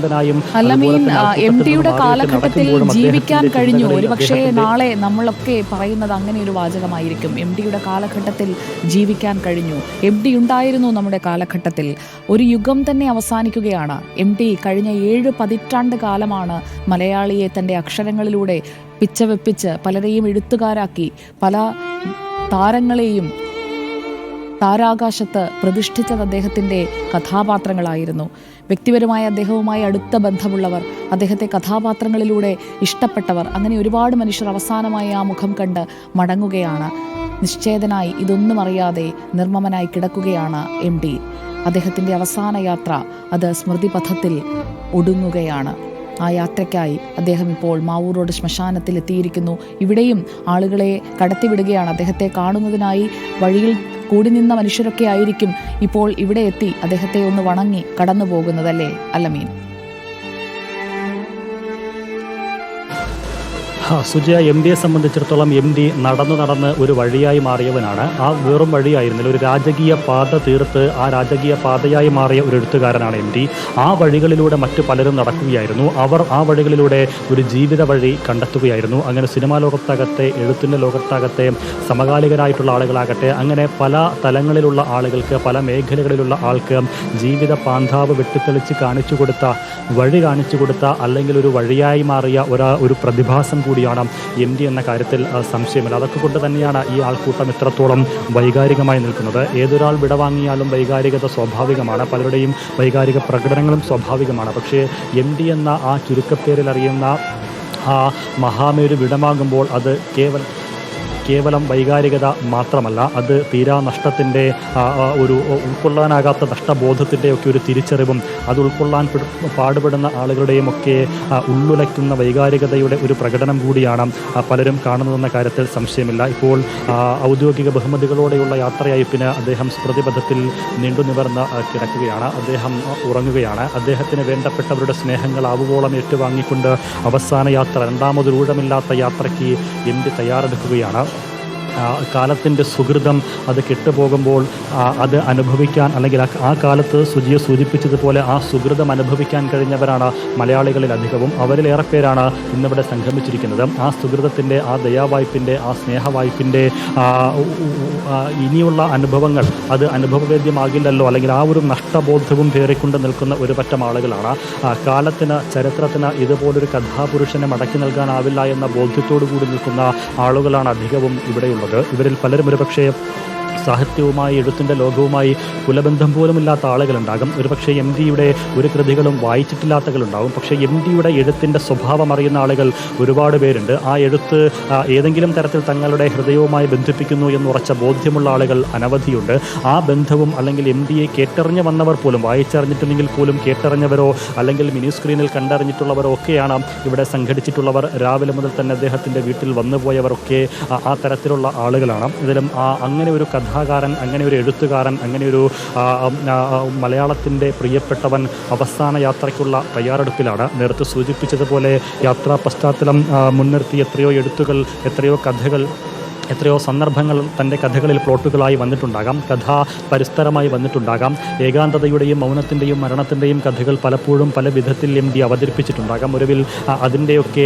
സത്യസന്ധനായും M ടിയുടെ കാലഘട്ടത്തിൽ ജീവിക്കാൻ കഴിഞ്ഞു. ഒരുപക്ഷേ നാളെ നമ്മളൊക്കെ പറയുന്നത് അങ്ങനെ ഒരു വാചകമായിരിക്കും. എം ടിയുടെ കാലഘട്ടത്തിൽ ജീവിക്കാൻ കഴിഞ്ഞു. എം ടി ഉണ്ടായിരുന്നു നമ്മുടെ കാലഘട്ടത്തിൽ. ഒരു യുഗം തന്നെ അവസാനിക്കുകയാണ്. എം ടി കഴിഞ്ഞ 7 പതിറ്റാണ്ട് കാലമാണ് മലയാളിയെ തൻ്റെ അക്ഷരങ്ങളിലൂടെ പിച്ചവെപ്പിച്ച് പലരെയും എഴുത്തുകാരാക്കി, പല താരങ്ങളെയും താരാകാശത്ത് പ്രതിഷ്ഠിച്ചത് അദ്ദേഹത്തിൻ്റെ കഥാപാത്രങ്ങളായിരുന്നു. വ്യക്തിപരമായ അദ്ദേഹവുമായി അടുത്ത ബന്ധമുള്ളവർ, അദ്ദേഹത്തെ കഥാപാത്രങ്ങളിലൂടെ ഇഷ്ടപ്പെട്ടവർ, അങ്ങനെ ഒരുപാട് മനുഷ്യർ അവസാനമായി ആ മുഖം കണ്ട് മടങ്ങുകയാണ്. നിശ്ചേതനായി, ഇതൊന്നും അറിയാതെ നിർമ്മമനായി കിടക്കുകയാണ് എം ടി. അദ്ദേഹത്തിൻ്റെ അവസാന യാത്ര അത് സ്മൃതിപഥത്തിൽ ഒടുങ്ങുകയാണ്. ആ യാത്രയ്ക്കായി അദ്ദേഹം ഇപ്പോൾ മാവൂർ റോഡ് ശ്മശാനത്തിൽ എത്തിയിരിക്കുന്നു. ഇവിടെയും ആളുകളെ കടത്തിവിടുകയാണ്. അദ്ദേഹത്തെ കാണുന്നതിനായി വഴിയിൽ കൂടി നിന്ന മനുഷ്യരൊക്കെ ആയിരിക്കും ഇപ്പോൾ ഇവിടെ എത്തി അദ്ദേഹത്തെ ഒന്ന് വണങ്ങി കടന്നു പോകുന്നതല്ലേ അല്ലമീൻ? സുജയ, എം ഡിയെ സംബന്ധിച്ചിടത്തോളം എം ഡി നടന്ന് ഒരു വഴിയായി മാറിയവനാണ്. ആ വെറും വഴിയായിരുന്നില്ല, ഒരു രാജകീയ പാത തീർത്ത് ആ രാജകീയ പാതയായി മാറിയ ഒരു എഴുത്തുകാരനാണ് എം ഡി. ആ വഴികളിലൂടെ മറ്റു പലരും നടക്കുകയായിരുന്നു. അവർ ആ വഴികളിലൂടെ ഒരു ജീവിത വഴി കണ്ടെത്തുകയായിരുന്നു. അങ്ങനെ സിനിമാ ലോകത്താകട്ടെ, എഴുത്തിൻ്റെ ലോകത്താകട്ടെ, സമകാലികരായിട്ടുള്ള ആളുകളാകട്ടെ, അങ്ങനെ പല തലങ്ങളിലുള്ള ആളുകൾക്ക്, പല മേഖലകളിലുള്ള ആൾക്ക് ജീവിത പാന്താവ് വെട്ടിത്തെളിച്ച് വഴി കാണിച്ചു കൊടുത്ത അല്ലെങ്കിൽ ഒരു വഴിയായി മാറിയ ഒരു പ്രതിഭാസം കൂടിയാണ് എം ഡി എന്ന കാര്യത്തിൽ സംശയമില്ല. അതൊക്കെ കൊണ്ട് തന്നെയാണ് ഈ ആൾക്കൂട്ടം ഇത്രത്തോളം വൈകാരികമായി നിൽക്കുന്നത്. ഏതൊരാൾ വിടവാങ്ങിയാലും വൈകാരികത സ്വാഭാവികമാണ്, പലരുടെയും വൈകാരിക പ്രകടനങ്ങളും സ്വാഭാവികമാണ്. പക്ഷേ എം ഡി എന്ന ആ ചുരുക്കപ്പേരിൽ അറിയുന്ന ആ മഹാമേരു വിടവാങ്ങുമ്പോൾ അത് കേവലം വൈകാരികത മാത്രമല്ല, അത് തീരാ നഷ്ടത്തിൻ്റെ ഒരു ഉൾക്കൊള്ളാനാകാത്ത നഷ്ടബോധത്തിൻ്റെയൊക്കെ ഒരു തിരിച്ചറിവും അത് ഉൾക്കൊള്ളാൻ പാടുപെടുന്ന ആളുകളുടെയും ഒക്കെ ഉള്ളുലയ്ക്കുന്ന വൈകാരികതയുടെ ഒരു പ്രകടനം കൂടിയാണ് പലരും കാണുന്നതെന്ന കാര്യത്തിൽ സംശയമില്ല. ഇപ്പോൾ ഔദ്യോഗിക ബഹുമതികളോടെയുള്ള യാത്രയയപ്പിന് അദ്ദേഹം സ്മൃതിപഥത്തിൽ നീണ്ടുനിവർന്ന് കിടക്കുകയാണ്. അദ്ദേഹം ഉറങ്ങുകയാണ്. അദ്ദേഹത്തിന് വേണ്ടപ്പെട്ടവരുടെ സ്നേഹങ്ങൾ ആവുവോളം ഏറ്റുവാങ്ങിക്കൊണ്ട് അവസാന യാത്ര, രണ്ടാമതൊരൂഴമില്ലാത്ത യാത്രയ്ക്ക് എം ഡി തയ്യാറെടുക്കുകയാണ്. കാലത്തിൻ്റെ സുഹൃതം അത് കെട്ടുപോകുമ്പോൾ അത് അനുഭവിക്കാൻ, അല്ലെങ്കിൽ ആ കാലത്ത് സുജിയെ സൂചിപ്പിച്ചതുപോലെ ആ സുഹൃതം അനുഭവിക്കാൻ കഴിഞ്ഞവരാണ് മലയാളികളിൽ അധികവും. അവരിലേറെ പേരാണ് ഇന്നിവിടെ സംഗമിച്ചിരിക്കുന്നത്. ആ സുഹൃതത്തിൻ്റെ, ആ ദയാവായ്പിൻ്റെ, ആ സ്നേഹവായ്പിൻ്റെ ഇനിയുള്ള അനുഭവങ്ങൾ അത് അനുഭവവേദ്യമാകില്ലല്ലോ, അല്ലെങ്കിൽ ആ ഒരു നഷ്ടബോധവും പേറിക്കൊണ്ട് നിൽക്കുന്ന ഒരു പറ്റം ആളുകളാണ്. കാലത്തിന്, ചരിത്രത്തിന് ഇതുപോലൊരു കഥാപുരുഷനെ മടക്കി നൽകാനാവില്ല എന്ന ബോധ്യത്തോടു കൂടി നിൽക്കുന്ന ആളുകളാണ് അധികവും ഇവിടെയുള്ളത്. ഇവരിൽ പലരും ഒരുപക്ഷേ സാഹിത്യവുമായി, എഴുത്തിൻ്റെ ലോകവുമായി കുലബന്ധം പോലുമില്ലാത്ത ആളുകളുണ്ടാകും. ഒരുപക്ഷെ എം ഡിയുടെ ഒരു കൃതികളും വായിച്ചിട്ടില്ലാത്തകളുണ്ടാകും. പക്ഷേ എം ഡിയുടെ എഴുത്തിൻ്റെ സ്വഭാവം അറിയുന്ന ആളുകൾ ഒരുപാട് പേരുണ്ട്. ആ എഴുത്ത് ഏതെങ്കിലും തരത്തിൽ തങ്ങളുടെ ഹൃദയവുമായി ബന്ധിപ്പിക്കുന്നു എന്നുറച്ച ബോധ്യമുള്ള ആളുകൾ അനവധിയുണ്ട്. ആ ബന്ധവും, അല്ലെങ്കിൽ എം ഡിയെ കേട്ടറിഞ്ഞ് വന്നവർ പോലും, വായിച്ചറിഞ്ഞിട്ടില്ലെങ്കിൽ പോലും കേട്ടറിഞ്ഞവരോ അല്ലെങ്കിൽ മിനി സ്ക്രീനിൽ കണ്ടറിഞ്ഞിട്ടുള്ളവരോ ഒക്കെയാണ് ഇവിടെ സംഘടിച്ചിട്ടുള്ളവർ. രാവിലെ മുതൽ തന്നെ അദ്ദേഹത്തിൻ്റെ വീട്ടിൽ വന്നുപോയവരൊക്കെ ആ തരത്തിലുള്ള ആളുകളാണ്. ഇതിലും അങ്ങനെ ഒരു കഥാകാരൻ, അങ്ങനെ ഒരു എഴുത്തുകാരൻ, അങ്ങനെ ഒരു മലയാളത്തിൻ്റെ പ്രിയപ്പെട്ടവൻ അവസാന യാത്രയ്ക്കുള്ള തയ്യാറെടുപ്പിലാണ്. നേരത്തെ സൂചിപ്പിച്ചതുപോലെ യാത്രാ പശ്ചാത്തലം മുൻനിർത്തി എത്രയോ എഴുത്തുകൾ, എത്രയോ കഥകൾ, എത്രയോ സന്ദർഭങ്ങൾ തൻ്റെ കഥകളിൽ പ്ലോട്ടുകളായി വന്നിട്ടുണ്ടാകാം, കഥാ പരിസ്തരമായി വന്നിട്ടുണ്ടാകാം. ഏകാന്തതയുടെയും മൗനത്തിൻ്റെയും മരണത്തിൻ്റെയും കഥകൾ പലപ്പോഴും പല വിധത്തിൽ എം ഡി അവതരിപ്പിച്ചിട്ടുണ്ടാകാം. ഒടുവിൽ അതിൻ്റെയൊക്കെ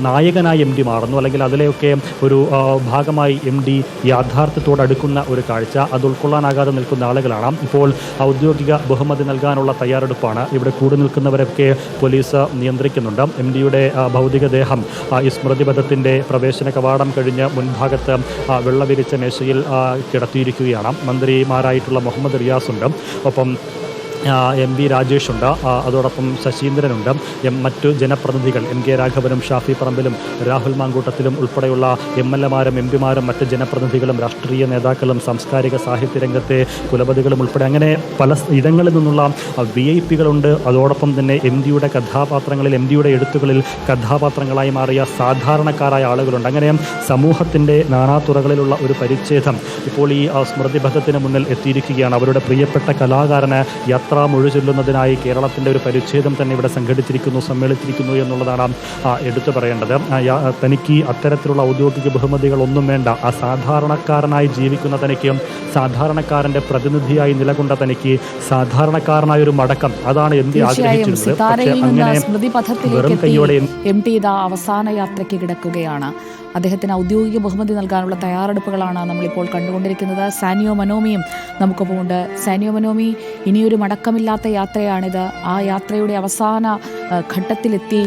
നായകനായി എം ഡി മാറുന്നു, അല്ലെങ്കിൽ അതിലെയൊക്കെ ഒരു ഭാഗമായി എം ഡി യാഥാർത്ഥ്യത്തോടടുക്കുന്ന ഒരു കാഴ്ച, അത് ഉൾക്കൊള്ളാനാകാതെ നിൽക്കുന്ന ആളുകളാണ്. ഇപ്പോൾ ഔദ്യോഗിക ബഹുമതി നൽകാനുള്ള തയ്യാറെടുപ്പാണ്. ഇവിടെ കൂടി നിൽക്കുന്നവരൊക്കെ പോലീസ് നിയന്ത്രിക്കുന്നുണ്ട്. എം ഡിയുടെ ഭൗതികദേഹം ഈ സ്മൃതിപഥത്തിൻ്റെ പ്രവേശന കവാടം കഴിഞ്ഞ് മുൻഭാഗത്ത് വെള്ളവിരിച്ച മേശയിൽ കിടത്തിയിരിക്കുകയാണ്. മന്ത്രിമാരായിട്ടുള്ള മുഹമ്മദ് റിയാസുണ്ട്, ഒപ്പം എം വി രാജേഷുണ്ട്, അതോടൊപ്പം ശശീന്ദ്രനുണ്ട്, മറ്റു ജനപ്രതിനിധികൾ എം കെ രാഘവനും ഷാഫി പറമ്പിലും രാഹുൽ മാങ്കൂട്ടത്തിലും ഉൾപ്പെടെയുള്ള എം എൽ എമാരും എം പിമാരും മറ്റ് ജനപ്രതിനിധികളും രാഷ്ട്രീയ നേതാക്കളും സാംസ്കാരിക സാഹിത്യ രംഗത്തെ കുലപതികളും ഉൾപ്പെടെ അങ്ങനെ പല ഇടങ്ങളിൽ നിന്നുള്ള VIP-കളുണ്ട്. അതോടൊപ്പം തന്നെ എം ഡിയുടെ കഥാപാത്രങ്ങളിൽ, എം ഡിയുടെ എഴുത്തുകളിൽ കഥാപാത്രങ്ങളായി മാറിയ സാധാരണക്കാരായ ആളുകളുണ്ട്. അങ്ങനെ സമൂഹത്തിൻ്റെ നാനാതുറകളിലുള്ള ഒരു പരിച്ഛേദം ഇപ്പോൾ ഈ സ്മൃതിപഥത്തിന് മുന്നിൽ എത്തിയിരിക്കുകയാണ്. അവരുടെ പ്രിയപ്പെട്ട കലാകാരന് യാത്രാ മൊഴി ചൊല്ലുന്നതിനായി കേരളത്തിൻ്റെ ഒരു പരിച്ഛേദം തന്നെ ഇവിടെ സമ്മേളിച്ചിരിക്കുന്നു എന്നുള്ളതാണ് എടുത്തു പറയേണ്ടത്. തനിക്ക് അത്തരത്തിലുള്ള ഔദ്യോഗിക ബഹുമതികളൊന്നും വേണ്ട. ആ സാധാരണക്കാരനായി ജീവിക്കുന്ന തനിക്ക്, സാധാരണക്കാരൻ്റെ പ്രതിനിധിയായി നിലകൊണ്ട തനിക്ക് സാധാരണക്കാരനായ ഒരു മടക്കം, അതാണ് എംപി ആഗ്രഹിച്ചിരുന്നത്. പക്ഷേ അങ്ങനെ വെറും കൈയോടെ എം ടി ഇതാ അവസാന യാത്രയ്ക്ക് കിടക്കുകയാണ്. അദ്ദേഹത്തിന് ഔദ്യോഗിക ബഹുമതി നൽകാനുള്ള തയ്യാറെടുപ്പുകളാണ് നമ്മളിപ്പോൾ കണ്ടുകൊണ്ടിരിക്കുന്നത്. സാനിയോ മനോമിയും നമുക്കൊപ്പമുണ്ട്. സാനിയോ മനോമി, ഇനിയൊരു മടക്കമില്ലാത്ത യാത്രയാണിത്. ആ യാത്രയുടെ അവസാന ഘട്ടത്തിലെത്തി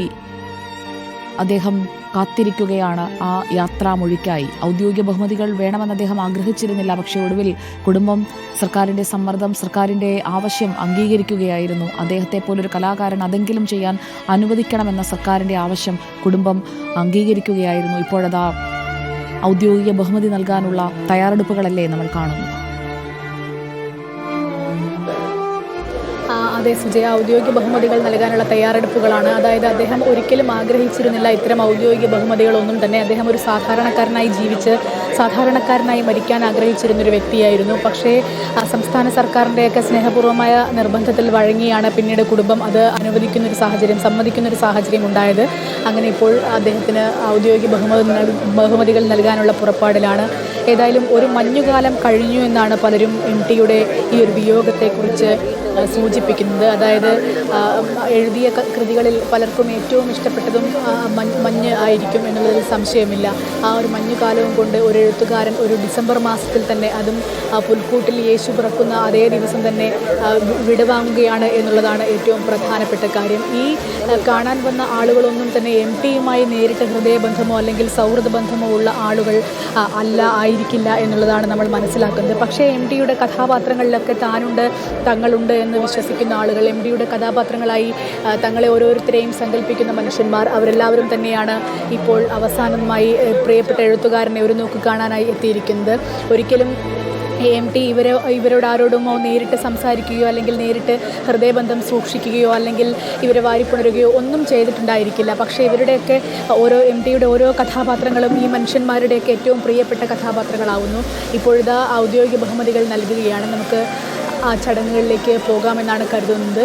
അദ്ദേഹം കാത്തിരിക്കുകയാണ് ആ യാത്രാമൊഴിക്കായി. ഔദ്യോഗിക ബഹുമതികൾ വേണമെന്ന് അദ്ദേഹം ആഗ്രഹിച്ചിരുന്നില്ല. പക്ഷേ ഒടുവിൽ കുടുംബം സർക്കാരിൻ്റെ സമ്മർദ്ദം, സർക്കാരിൻ്റെ ആവശ്യം അംഗീകരിക്കുകയായിരുന്നു. അദ്ദേഹത്തെ പോലൊരു കലാകാരൻ അതെങ്കിലും ചെയ്യാൻ അനുവദിക്കണമെന്ന സർക്കാരിൻ്റെ ആവശ്യം കുടുംബം അംഗീകരിക്കുകയായിരുന്നു. ഇപ്പോഴതാ ഔദ്യോഗിക ബഹുമതി നൽകാനുള്ള തയ്യാറെടുപ്പുകളല്ലേ നമ്മൾ കാണുന്നു. അതെ സുജയ, ഔദ്യോഗിക ബഹുമതികൾ നൽകാനുള്ള തയ്യാറെടുപ്പുകളാണ്. അതായത് അദ്ദേഹം ഒരിക്കലും ആഗ്രഹിച്ചിരുന്നില്ല ഇത്തരം ഔദ്യോഗിക ബഹുമതികളൊന്നും തന്നെ. അദ്ദേഹം ഒരു സാധാരണക്കാരനായി ജീവിച്ച് സാധാരണക്കാരനായി മരിക്കാൻ ആഗ്രഹിച്ചിരുന്നൊരു വ്യക്തിയായിരുന്നു. പക്ഷേ സംസ്ഥാന സർക്കാരിൻ്റെയൊക്കെ സ്നേഹപൂർവ്വമായ നിർബന്ധത്തിൽ വഴങ്ങിയാണ് പിന്നീട് കുടുംബം അത് സമ്മതിക്കുന്നൊരു സാഹചര്യം ഉണ്ടായത്. അങ്ങനെ ഇപ്പോൾ അദ്ദേഹത്തിന് ഔദ്യോഗിക ബഹുമതികൾ നൽകാനുള്ള പുറപ്പാടിലാണ്. ഏതായാലും ഒരു മഞ്ഞുകാലം കഴിഞ്ഞു എന്നാണ് പലരും എം ടിയുടെ ഈ ഒരു വിയോഗത്തെക്കുറിച്ച് സൂചിപ്പിക്കുന്നത്. അതായത് എഴുതിയ കൃതികളിൽ പലർക്കും ഏറ്റവും ഇഷ്ടപ്പെട്ടതും മഞ്ഞ് ആയിരിക്കും എന്നുള്ളതിൽ സംശയമില്ല. ആ ഒരു മഞ്ഞുകാലവും കൊണ്ട് ഒരു എഴുത്തുകാരൻ ഒരു ഡിസംബർ മാസത്തിൽ തന്നെ, അതും പുൽക്കൂട്ടിൽ യേശു പിറക്കുന്ന അതേ ദിവസം തന്നെ വിടവാങ്ങുകയാണ് എന്നുള്ളതാണ് ഏറ്റവും പ്രധാനപ്പെട്ട കാര്യം. ഈ കാണാൻ വന്ന ആളുകളൊന്നും തന്നെ എം ടിയുമായി നേരിട്ട് ഹൃദയബന്ധമോ അല്ലെങ്കിൽ സൗഹൃദ ബന്ധമോ ഉള്ള ആളുകൾ ആയിരിക്കില്ല എന്നുള്ളതാണ് നമ്മൾ മനസ്സിലാക്കുന്നത്. പക്ഷേ എം ടിയുടെ കഥാപാത്രങ്ങളിലൊക്കെ തങ്ങളുണ്ട് എന്ന് വിശ്വസിക്കുന്ന ആളുകൾ, എം ഡിയുടെ കഥാപാത്രങ്ങളായി തങ്ങളെ ഓരോരുത്തരെയും സങ്കല്പിക്കുന്ന മനുഷ്യന്മാർ, അവരെല്ലാവരും തന്നെയാണ് ഇപ്പോൾ അവസാനമായി പ്രിയപ്പെട്ട എഴുത്തുകാരനെ ഒരു നോക്ക് കാണാനായി എത്തിയിരിക്കുന്നത്. ഒരിക്കലും എം ടി ഇവരോട് ആരോടുമോ നേരിട്ട് സംസാരിക്കുകയോ അല്ലെങ്കിൽ നേരിട്ട് ഹൃദയബന്ധം സൂക്ഷിക്കുകയോ അല്ലെങ്കിൽ ഇവരെ വാരിപ്പുണരുകയോ ഒന്നും ചെയ്തിട്ടുണ്ടായിരിക്കില്ല. പക്ഷേ ഇവരുടെയൊക്കെ എം ടിയുടെ ഓരോ കഥാപാത്രങ്ങളും ഈ മനുഷ്യന്മാരുടെയൊക്കെ ഏറ്റവും പ്രിയപ്പെട്ട കഥാപാത്രങ്ങളാവുന്നു. ഇപ്പോഴിതാ ഔദ്യോഗിക ബഹുമതികൾ നൽകുകയാണ്. നമുക്ക് ആ ചടങ്ങുകളിലേക്ക് പോകാമെന്നാണ് കരുതുന്നത്.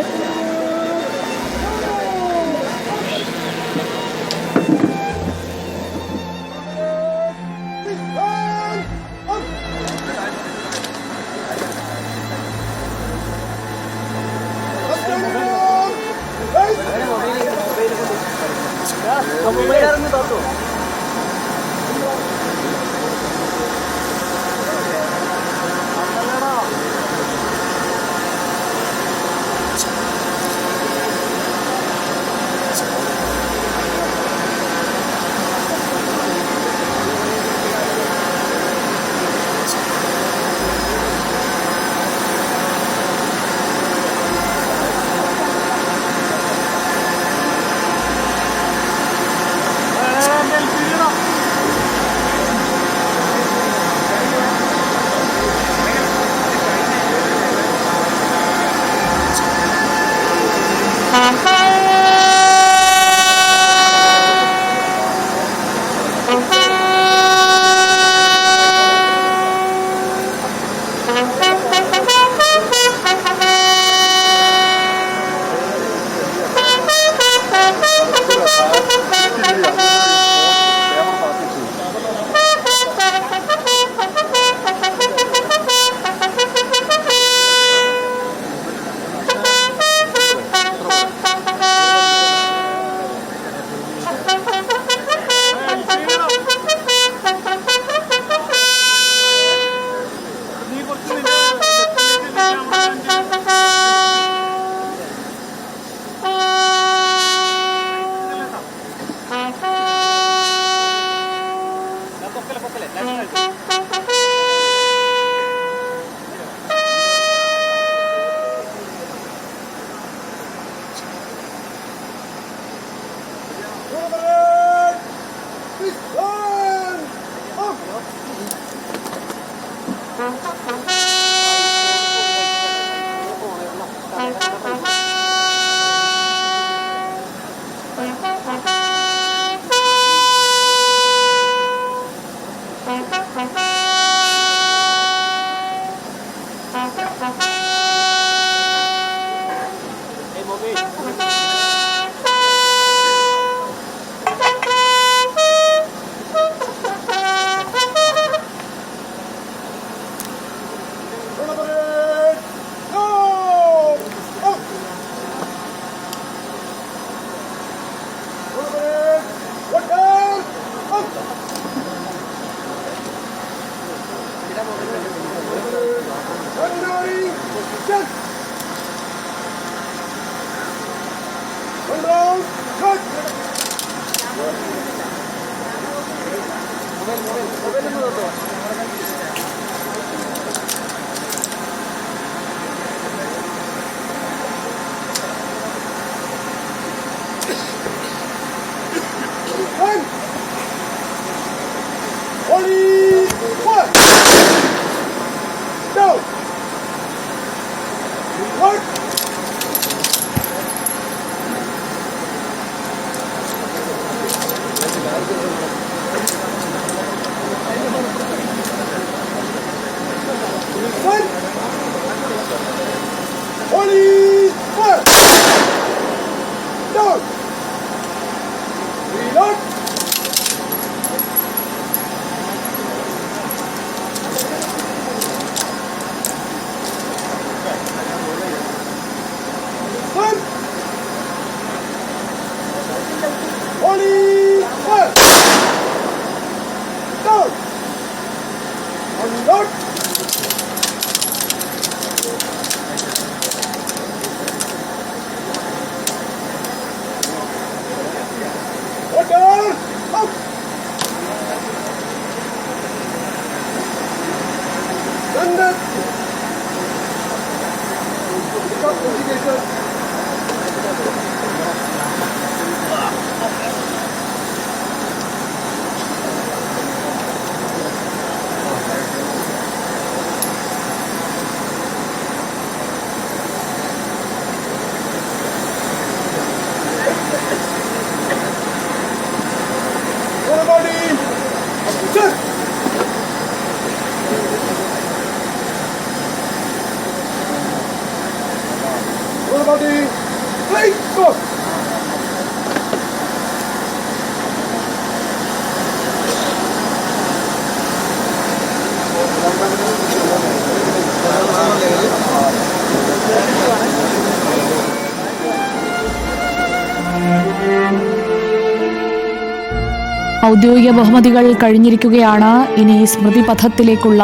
ഔദ്യോഗിക ബഹുമതികൾ കഴിഞ്ഞിരിക്കുകയാണ്. ഇനി സ്മൃതിപഥത്തിലേക്കുള്ള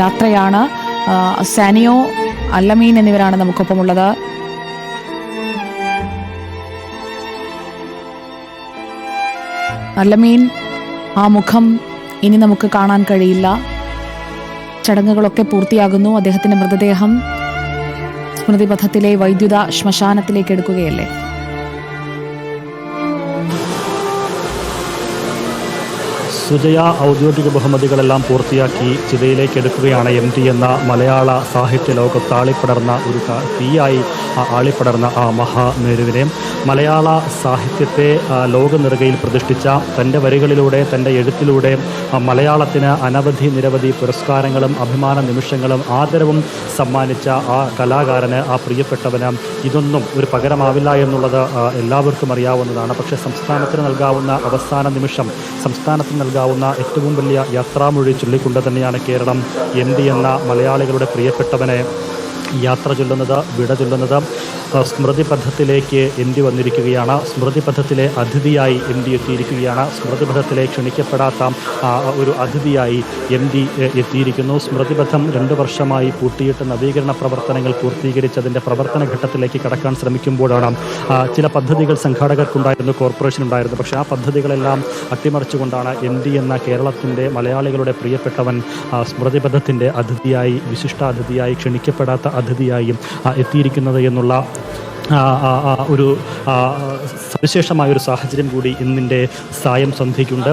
യാത്രയാണ്. സാനിയോ, അല്ലമീൻ എന്നിവരാണ് നമുക്കൊപ്പമുള്ളത്. അല്ലമീൻ, ആ മുഖം ഇനി നമുക്ക് കാണാൻ കഴിയില്ല. ചടങ്ങുകളൊക്കെ പൂർത്തിയാകുന്നു. അദ്ദേഹത്തിന്റെ മൃതദേഹം സ്മൃതിപഥത്തിലെ വൈദ്യുത ശ്മശാനത്തിലേക്ക് എടുക്കുകയല്ലേ? സുജയ, ഔദ്യോഗിക ബഹുമതികളെല്ലാം പൂർത്തിയാക്കി ചിതയിലേക്ക് എടുക്കുകയാണ്. MT എന്ന മലയാള സാഹിത്യ ലോകത്ത് ആളിപ്പടർന്ന ഒരു തീയായി ആളിപ്പടർന്ന ആ മഹാമേരുവിനെ, മലയാള സാഹിത്യത്തെ ലോകനെറുകയിൽ പ്രതിഷ്ഠിച്ച, തൻ്റെ വരികളിലൂടെ തൻ്റെ എഴുത്തിലൂടെ മലയാളത്തിന് നിരവധി പുരസ്കാരങ്ങളും അഭിമാന നിമിഷങ്ങളും ആദരവും സമ്മാനിച്ച ആ കലാകാരന്, ആ പ്രിയപ്പെട്ടവന് ഇതൊന്നും ഒരു പകരമാവില്ല എന്നുള്ളത് എല്ലാവർക്കും അറിയാവുന്നതാണ്. പക്ഷേ സംസ്ഥാനത്തിന് നൽകാവുന്ന അവസാന നിമിഷം, സംസ്ഥാനത്തിന് നൽകാവുന്ന ഏറ്റവും വലിയ യാത്രാമൊഴി ചൊല്ലിക്കൊണ്ട് തന്നെയാണ് കേരളം MT എന്ന മലയാളികളുടെ പ്രിയപ്പെട്ടവനെ യാത്ര ചൊല്ലുന്നത്, വിട ചൊല്ലുന്നത്. സ്മൃതിപഥത്തിലേക്ക് MT വന്നിരിക്കുകയാണ്. സ്മൃതിപഥത്തിലെ അതിഥിയായി MT എത്തിയിരിക്കുകയാണ്. സ്മൃതിപഥത്തിലെ ക്ഷണിക്കപ്പെടാത്ത ഒരു അതിഥിയായി MT എത്തിയിരിക്കുന്നു. സ്മൃതിപഥം 2 വർഷമായി പൂട്ടിയിട്ട് നവീകരണ പ്രവർത്തനങ്ങൾ പൂർത്തീകരിച്ചതിൻ്റെ പ്രവർത്തന ഘട്ടത്തിലേക്ക് കടക്കാൻ ശ്രമിക്കുമ്പോഴാണ് ചില പദ്ധതികൾ സംഘാടകർക്കുണ്ടായിരുന്നു, കോർപ്പറേഷനുണ്ടായിരുന്നു. പക്ഷേ ആ പദ്ധതികളെല്ലാം അട്ടിമറിച്ചുകൊണ്ടാണ് MT എന്ന കേരളത്തിൻ്റെ മലയാളികളുടെ പ്രിയപ്പെട്ടവൻ സ്മൃതിപഥത്തിൻ്റെ അതിഥിയായി, വിശിഷ്ടാതിഥിയായി, ക്ഷണിക്കപ്പെടാത്ത അതിഥിയായും എത്തിയിരിക്കുന്നത് എന്നുള്ള ഒരു സവിശേഷമായൊരു സാഹചര്യം കൂടി ഇന്നിൻ്റെ സായം സന്ധ്യയ്ക്കുണ്ട്.